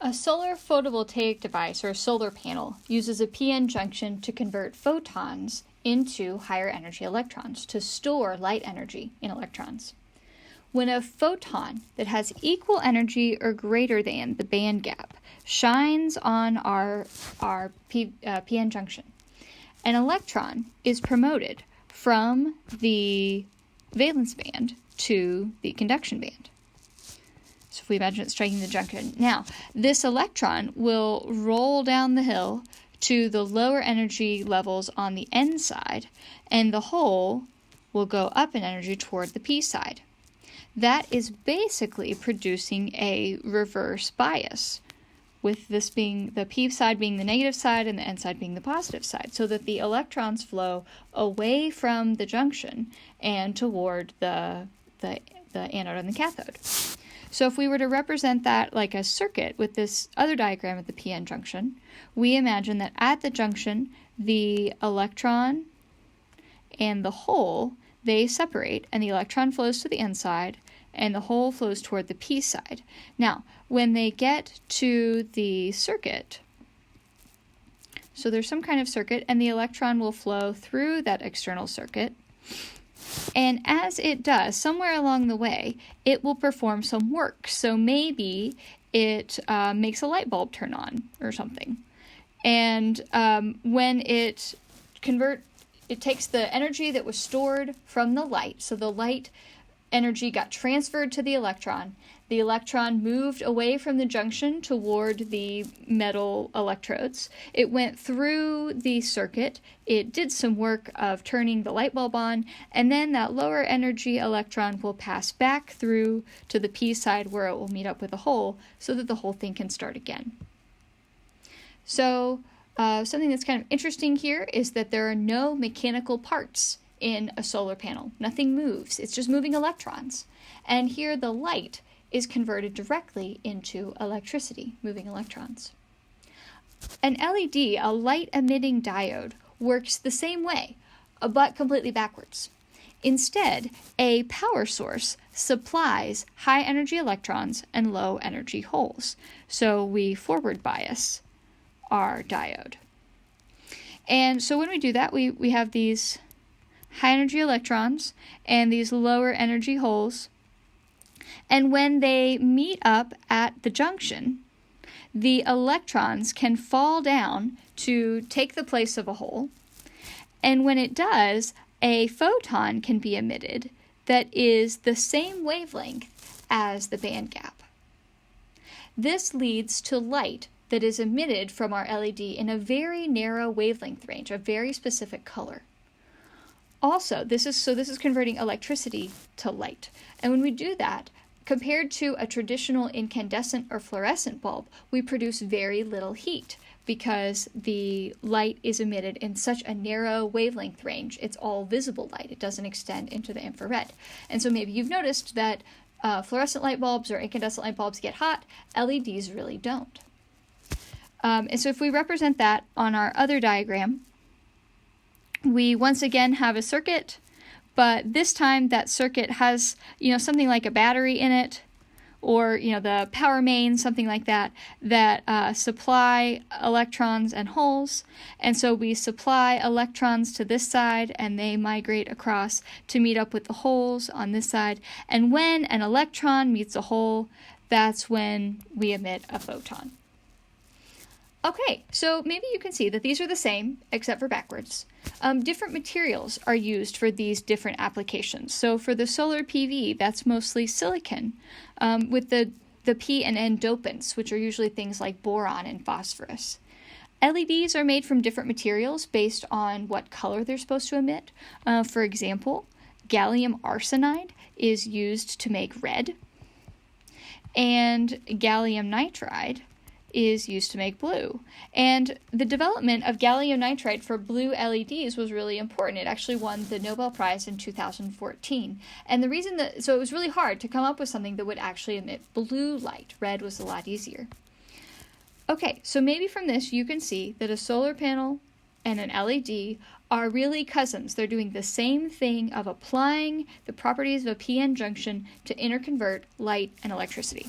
A solar photovoltaic device, or a solar panel, uses a p-n junction to convert photons into higher energy electrons, to store light energy in electrons. When a photon that has equal energy or greater than the band gap shines on our p-n junction, an electron is promoted from the valence band to the conduction band. So if we imagine it striking the junction. Now, this electron will roll down the hill to the lower energy levels on the N side, and the hole will go up in energy toward the P side. That is basically producing a reverse bias, with this being the P side being the negative side and the N side being the positive side, so that the electrons flow away from the junction and toward the anode and the cathode. So if we were to represent that like a circuit with this other diagram at the p-n junction, we imagine that at the junction, the electron and the hole, they separate, and the electron flows to the N side, and the hole flows toward the P side. Now, when they get to the circuit, so there's some kind of circuit, and the electron will flow through that external circuit, and as it does, somewhere along the way, it will perform some work. So maybe it makes a light bulb turn on or something. And when it takes the energy that was stored from the light, so the light energy got transferred to the electron moved away from the junction toward the metal electrodes. It went through the circuit, it did some work of turning the light bulb on, and then that lower energy electron will pass back through to the P side where it will meet up with the hole so that the whole thing can start again. So something that's kind of interesting here is that there are no mechanical parts in a solar panel. Nothing moves, it's just moving electrons. And here the light is converted directly into electricity, moving electrons. An LED, a light-emitting diode, works the same way, but completely backwards. Instead, a power source supplies high-energy electrons and low-energy holes, so we forward bias our diode. And so when we do that, we have these high-energy electrons and these lower-energy holes. And when they meet up at the junction, the electrons can fall down to take the place of a hole. And when it does, a photon can be emitted that is the same wavelength as the band gap. This leads to light that is emitted from our LED in a very narrow wavelength range, a very specific color. Also, this is converting electricity to light. And when we do that, compared to a traditional incandescent or fluorescent bulb, we produce very little heat because the light is emitted in such a narrow wavelength range. It's all visible light. It doesn't extend into the infrared. And so maybe you've noticed that fluorescent light bulbs or incandescent light bulbs get hot. LEDs really don't. And so if we represent that on our other diagram, we once again have a circuit, but this time that circuit has, something like a battery in it, or, the power main, something like that, that supply electrons and holes. And so we supply electrons to this side, and they migrate across to meet up with the holes on this side. And when an electron meets a hole, that's when we emit a photon. Okay, so maybe you can see that these are the same, except for backwards. Different materials are used for these different applications. So for the solar PV, that's mostly silicon, with the P and N dopants, which are usually things like boron and phosphorus. LEDs are made from different materials based on what color they're supposed to emit. For example, gallium arsenide is used to make red, and gallium nitride is used to make blue. And the development of gallium nitride for blue LEDs was really important. It actually won the Nobel Prize in 2014. And the reason so it was really hard to come up with something that would actually emit blue light. Red was a lot easier. Okay, so maybe from this you can see that a solar panel and an LED are really cousins. They're doing the same thing of applying the properties of a p-n junction to interconvert light and electricity.